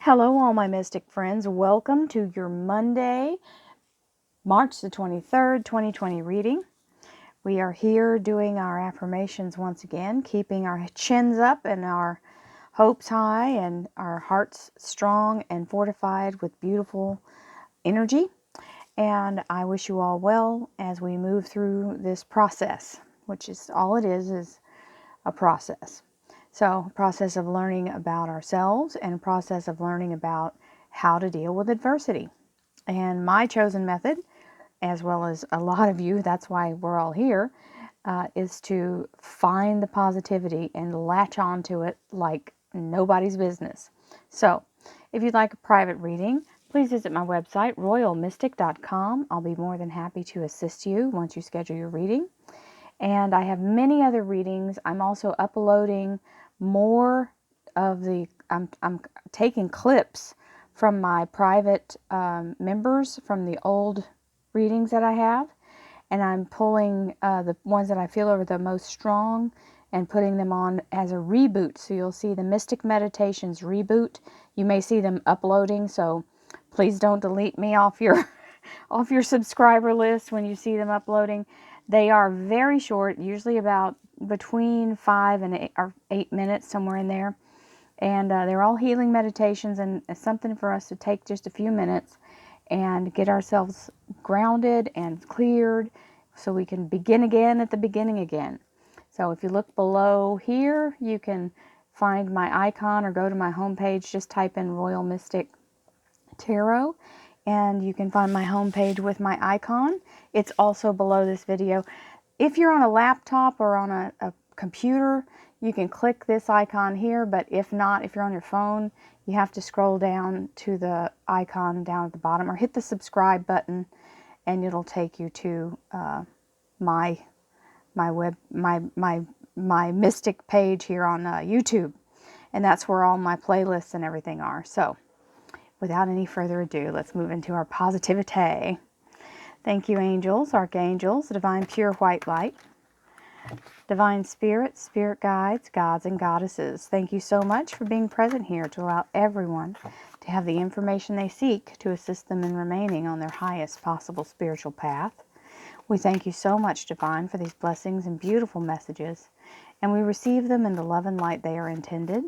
Hello, all my mystic friends. Welcome to your Monday, March the 23rd, 2020 reading. We are here doing our affirmations once again, keeping our chins up and our hopes high and our hearts strong and fortified with beautiful energy. And I wish you all well as we move through this process, which is all it is a process. So, a process of learning about ourselves and a process of learning about how to deal with adversity. And my chosen method, as well as a lot of you, that's why we're all here, is to find the positivity and latch onto it like nobody's business. So, if you'd like a private reading, please visit my website, royalmystic.com. I'll be more than happy to assist you once you schedule your reading. And I have many other readings. I'm also uploading more of I'm taking clips from my private members from the old readings that I have, and I'm pulling the ones that I feel are the most strong and putting them on as a reboot. So you'll see the Mystic Meditations reboot. You may see them uploading, so please don't delete me off your off your subscriber list when you see them uploading. They are very short, usually about between 5 and 8 minutes, somewhere in there. And they're all healing meditations, and it's something for us to take just a few minutes and get ourselves grounded and cleared so we can begin again at the beginning again. So if you look below here, you can find my icon or go to my homepage. Just type in Royal Mystic Tarot, and you can find my homepage with my icon. It's also below this video. If you're on a laptop or on a computer, you can click this icon here, but if not, if you're on your phone, you have to scroll down to the icon down at the bottom or hit the subscribe button, and it'll take you to my Mystic page here on YouTube, and that's where all my playlists and everything are. So without any further ado, let's move into our positivity. Thank you, angels, archangels, divine pure white light, divine spirits, spirit guides, gods and goddesses. Thank you so much for being present here to allow everyone to have the information they seek to assist them in remaining on their highest possible spiritual path. We thank you so much, Divine, for these blessings and beautiful messages, and we receive them in the love and light they are intended.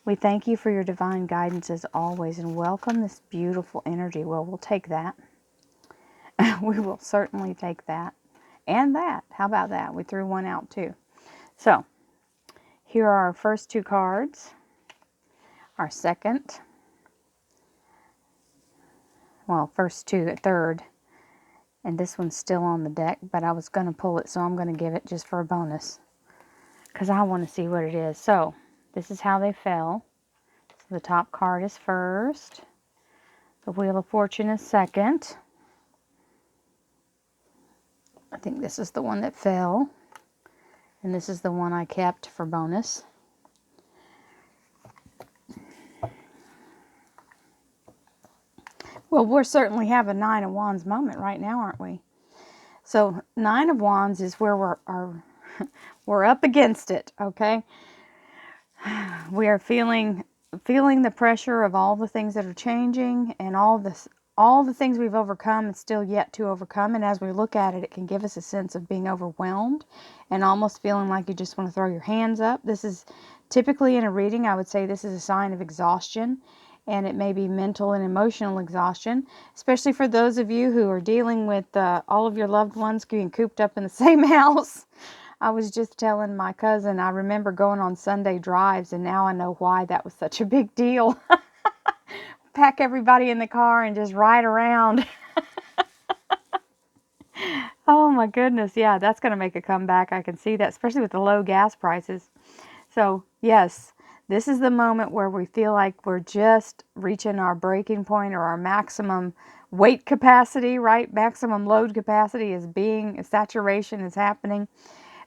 We thank you for your divine guidance as always and welcome this beautiful energy. Well, we'll take that. We will certainly take that. And that. How about that? We threw one out too. So, here are our first two cards. Our second. Well, first two, third. And this one's still on the deck, but I was going to pull it, so I'm going to give it just for a bonus, because I want to see what it is. So, this is how they fell. So the top card is first. The Wheel of Fortune is second. I think this is the one that fell. And this is the one I kept for bonus. Well, we're certainly having a Nine of Wands moment right now, aren't we? So, Nine of Wands is where we're up against it, okay? We are feeling the pressure of all the things that are changing and all the things we've overcome and still yet to overcome. And as we look at it, it can give us a sense of being overwhelmed and almost feeling like you just want to throw your hands up. This is typically in a reading, I would say this is a sign of exhaustion, and it may be mental and emotional exhaustion, especially for those of you who are dealing with all of your loved ones being cooped up in the same house. I was just telling my cousin, I remember going on Sunday drives, and now I know why that was such a big deal. Pack everybody in the car and just ride around. Oh my goodness, yeah, that's going to make a comeback. I can see that, especially with the low gas prices. So, yes, this is the moment where we feel like we're just reaching our breaking point or our maximum weight capacity, right? Maximum load capacity is saturation is happening.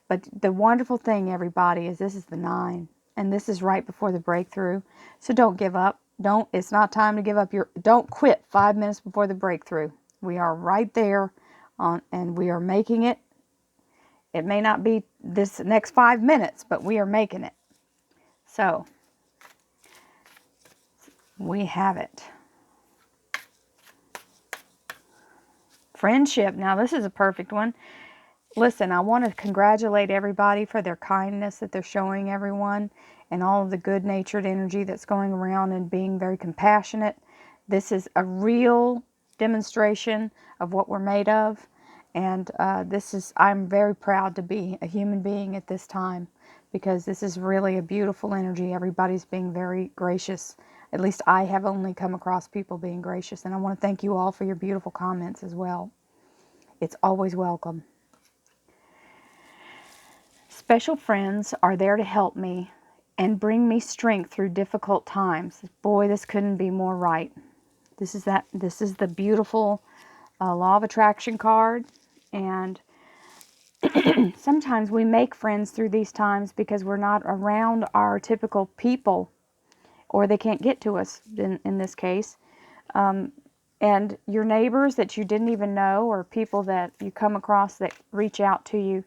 But the wonderful thing, everybody, is this is the 9, and this is right before the breakthrough. So don't give up. It's not time to give up. Don't quit 5 minutes before the breakthrough. We are right there and we are making it. It may not be this next 5 minutes, but we are making it. So, We have it. Friendship. Now this is a perfect one. Listen, I want to congratulate everybody for their kindness that they're showing everyone and all of the good-natured energy that's going around and being very compassionate. This is a real demonstration of what we're made of. And I'm very proud to be a human being at this time because this is really a beautiful energy. Everybody's being very gracious. At least I have only come across people being gracious. And I want to thank you all for your beautiful comments as well. It's always welcome. Special friends are there to help me and bring me strength through difficult times. Boy, this couldn't be more right. This is the beautiful Law of Attraction card. And sometimes we make friends through these times because we're not around our typical people, or they can't get to us in this case. And your neighbors that you didn't even know, or people that you come across that reach out to you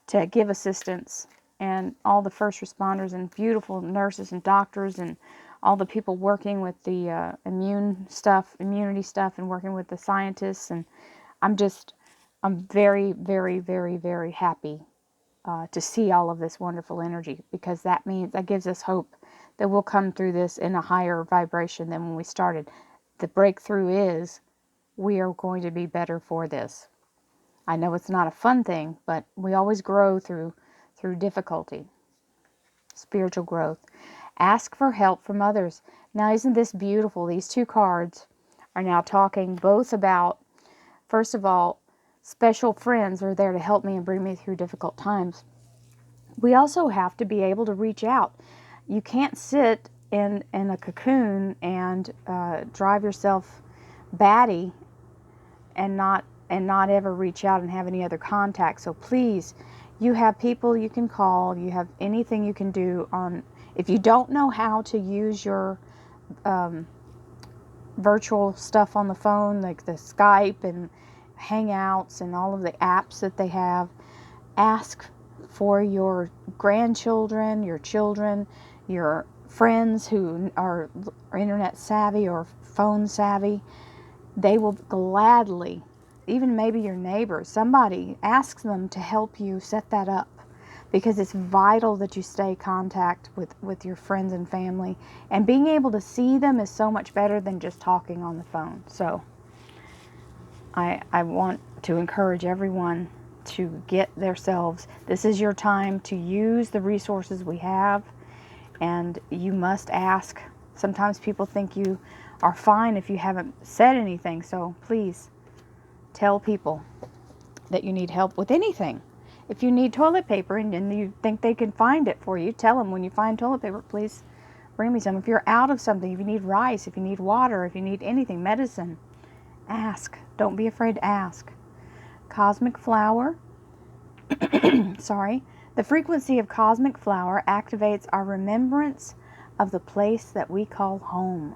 to give assistance, and all the first responders and beautiful nurses and doctors and all the people working with the immunity stuff, and working with the scientists. And I'm very, very, very, very happy to see all of this wonderful energy, because that gives us hope that we'll come through this in a higher vibration than when we started. The breakthrough is we are going to be better for this. I know it's not a fun thing, but we always grow through difficulty. Spiritual growth. Ask for help from others. Now, isn't this beautiful? These two cards are now talking both about, first of all, special friends are there to help me and bring me through difficult times. We also have to be able to reach out. You can't sit in a cocoon and drive yourself batty and not ever reach out and have any other contact. So please, you have people you can call. You have anything you can do on. If you don't know how to use your virtual stuff on the phone, like the Skype and Hangouts and all of the apps that they have, ask for your grandchildren, your children, your friends who are internet savvy or phone savvy. They will gladly, even maybe your neighbors, somebody, ask them to help you set that up, because it's vital that you stay in contact with your friends and family. And being able to see them is so much better than just talking on the phone. So I want to encourage everyone to get themselves, this is your time to use the resources we have, and you must ask. Sometimes people think you are fine if you haven't said anything, so please tell people that you need help with anything. If you need toilet paper and you think they can find it for you, tell them when you find toilet paper, please bring me some. If you're out of something, if you need rice, if you need water, if you need anything, medicine, ask. Don't be afraid to ask. Cosmic flower. Sorry. The frequency of cosmic flower activates our remembrance of the place that we call home,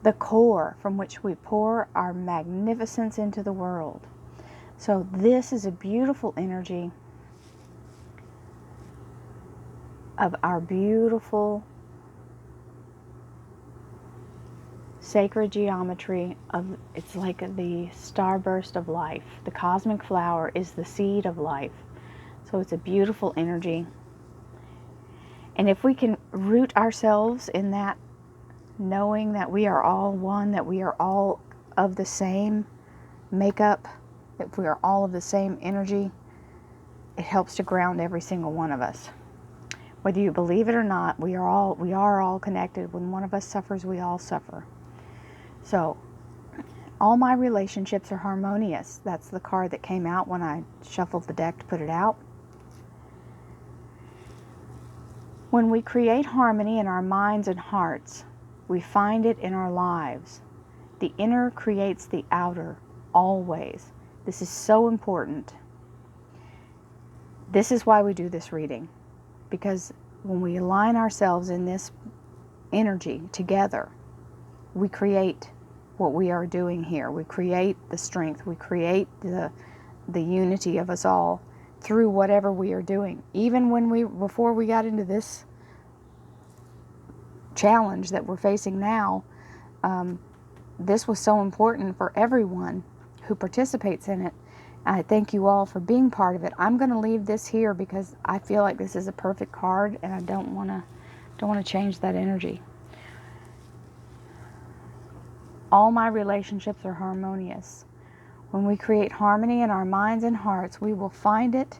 the core from which we pour our magnificence into the world. So this is a beautiful energy of our beautiful sacred geometry of, it's like the starburst of life. The cosmic flower is the seed of life. So it's a beautiful energy. And if we can root ourselves in that, knowing that we are all one, that we are all of the same makeup, if we are all of the same energy, it helps to ground every single one of us. Whether you believe it or not, we are all connected. When one of us suffers, we all suffer. So, all my relationships are harmonious. That's the card that came out when I shuffled the deck to put it out. When we create harmony in our minds and hearts, we find it in our lives. The inner creates the outer, always. This is so important. This is why we do this reading. Because when we align ourselves in this energy together, we create what we are doing here. We create the strength. We create the unity of us all through whatever we are doing. Even when before we got into this challenge that we're facing now, this was so important for everyone who participates in it. I thank you all for being part of it. I'm going to leave this here because I feel like this is a perfect card, and I don't want to change that energy. All my relationships are harmonious. When we create harmony in our minds and hearts, we will find it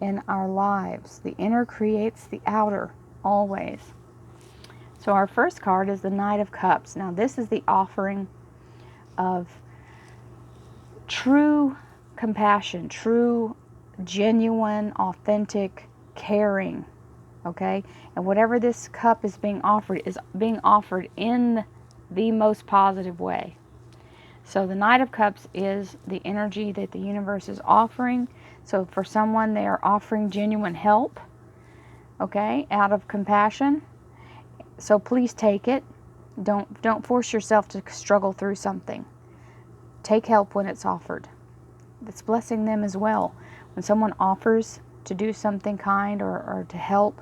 in our lives. The inner creates the outer, always. So our first card is the Knight of Cups. Now this is the offering of true compassion, true, genuine, authentic caring. Okay? And whatever this cup is being offered in the most positive way. So the Knight of Cups is the energy that the universe is offering. So for someone, they are offering genuine help, okay, out of compassion. So please take it. Don't force yourself to struggle through something. Take help when it's offered. It's blessing them as well. When someone offers to do something kind or to help,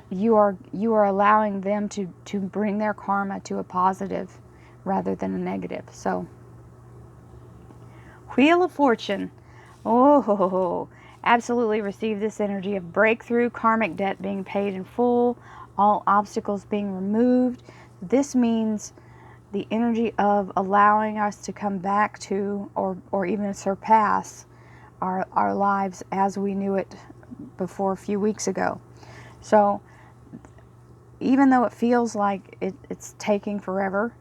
you are allowing them to bring their karma to a positive rather than a negative. So, Wheel of Fortune. Oh, absolutely receive this energy of breakthrough, karmic debt being paid in full, all obstacles being removed. This means the energy of allowing us to come back to or even surpass our lives as we knew it before a few weeks ago. So even though it feels like it's taking forever,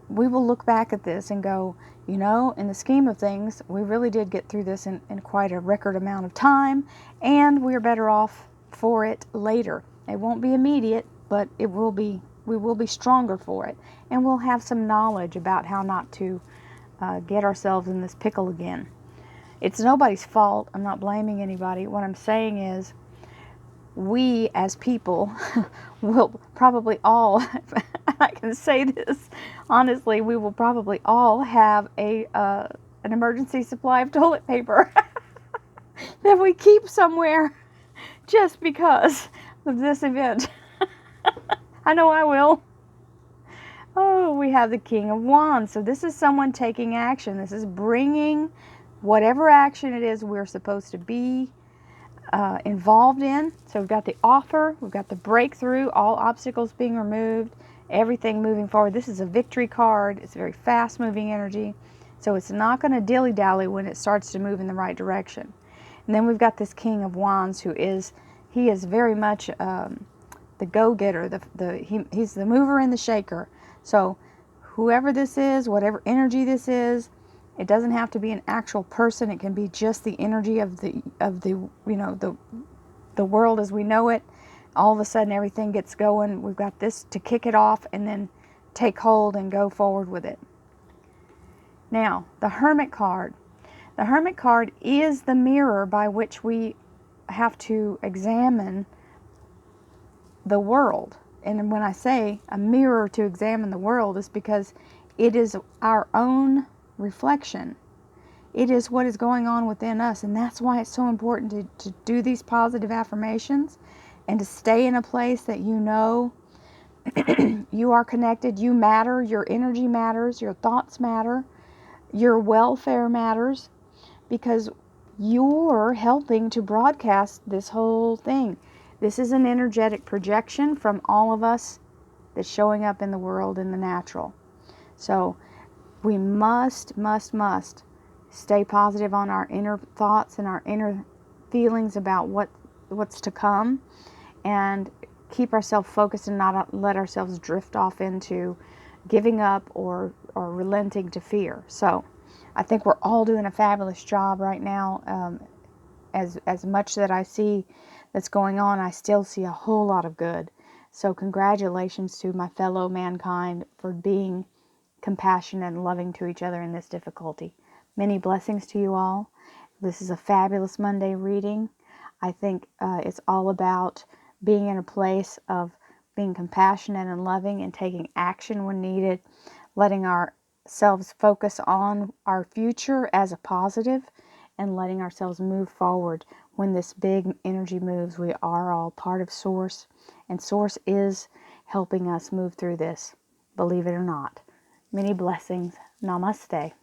we will look back at this and go, you know, in the scheme of things, we really did get through this in quite a record amount of time, and we're better off for it later. It won't be immediate, but we will be stronger for it, and we'll have some knowledge about how not to get ourselves in this pickle again. It's nobody's fault. I'm not blaming anybody. What I'm saying is, we as people will probably all, I can say this honestly, we will probably all have an emergency supply of toilet paper that we keep somewhere just because of this event. I know I will. Oh, we have the King of Wands. So this is someone taking action. This is bringing whatever action it is we're supposed to be involved in. So we've got the offer, we've got the breakthrough, all obstacles being removed, everything moving forward. This is a victory card. It's a very fast moving energy. So it's not going to dilly-dally when it starts to move in the right direction. And then we've got this King of Wands he is very much the go-getter. He's the mover and the shaker. So whoever this is, whatever energy this is, it doesn't have to be an actual person. It can be just the energy of the world as we know it. All of a sudden everything gets going. We've got this to kick it off and then take hold and go forward with it. Now, the Hermit card. The Hermit card is the mirror by which we have to examine the world. And when I say a mirror to examine the world, is because it is our own reflection. It is what is going on within us, and that's why it's so important to do these positive affirmations and to stay in a place that you know you are connected, you matter, your energy matters, your thoughts matter, your welfare matters, because you're helping to broadcast this whole thing. This is an energetic projection from all of us that's showing up in the world in the natural. So we must stay positive on our inner thoughts and our inner feelings about what's to come, and keep ourselves focused and not let ourselves drift off into giving up or relenting to fear. So I think we're all doing a fabulous job right now. As much that I see that's going on, I still see a whole lot of good. So congratulations to my fellow mankind for being compassionate and loving to each other in this difficulty. Many blessings to you all. This is a fabulous Monday reading. I think it's all about being in a place of being compassionate and loving and taking action when needed, letting ourselves focus on our future as a positive, and letting ourselves move forward. When this big energy moves, we are all part of Source, and Source helping us move through this, believe it or not. Many blessings. Namaste.